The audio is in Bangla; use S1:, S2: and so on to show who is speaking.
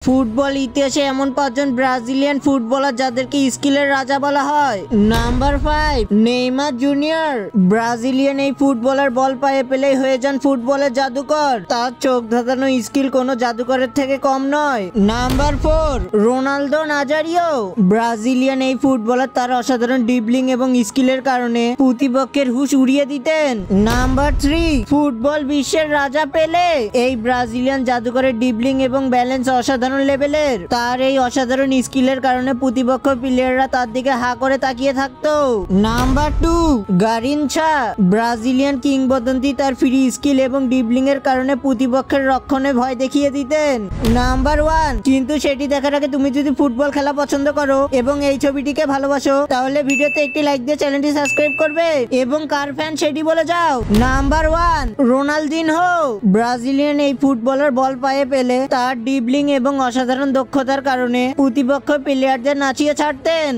S1: ফুটবল ইতিহাসে এমন পাঁচজন ব্রাজিলিয়ান ফুটবলার যাদেরকে স্কিলের রাজা বলা হয়। Number 5, Neymar junior. ব্রাজিলিয়ান এই ফুটবলার বল পায়ে পেলেই হয়ে যান ফুটবলের জাদুকর। তার চোখ ধাঁধানো স্কিল কোনো জাদুকরের থেকে কম নয়। Number 4, Ronaldo Nazario. ব্রাজিলিয়ান এই ফুটবলার তার অসাধারণ ড্রিবলিং এবং স্কিলের কারণে প্রতিপক্ষের হুশ উড়িয়ে দিতেন। নাম্বার 3, ফুটবল বিশ্বের রাজা পেলে। এই ব্রাজিলিয়ান জাদুকরের ড্রিবলিং এবং ব্যালেন্স অসাধারণ লেভেলের। তার এই অসাধারণ স্কিলের কারণে প্রতিপক্ষ প্লেয়াররা তার দিকে হা করে তাকিয়ে থাকতো। নাম্বার 2, গারিনছা। ব্রাজিলিয়ান কিংবদন্তি তার ফ্রি স্কিল এবং ড্রিবলিং এর কারণে প্রতিপক্ষের রক্ষণে ভয় দেখিয়ে দিতেন। নাম্বার 1, কিন্তু সেটি দেখার আগে তুমি যদি ফুটবল খেলা পছন্দ করো এবং এই ছবিটিকে ভালোবাসো তাহলে ভিডিওতে একটি লাইক দিয়ে চ্যানেলটি সাবস্ক্রাইব করবে এবং কার ফ্যান সেটি বলে যাও। Number 1, Ronaldinho. ব্রাজিলিয়ান এই ফুটবলার বল পায়ে পেলে তার ড্রিবলিং এবং অসাধারণ দক্ষতার কারণে প্রতিপক্ষ প্লেয়ারদের নাচিয়ে ছাড়তেন।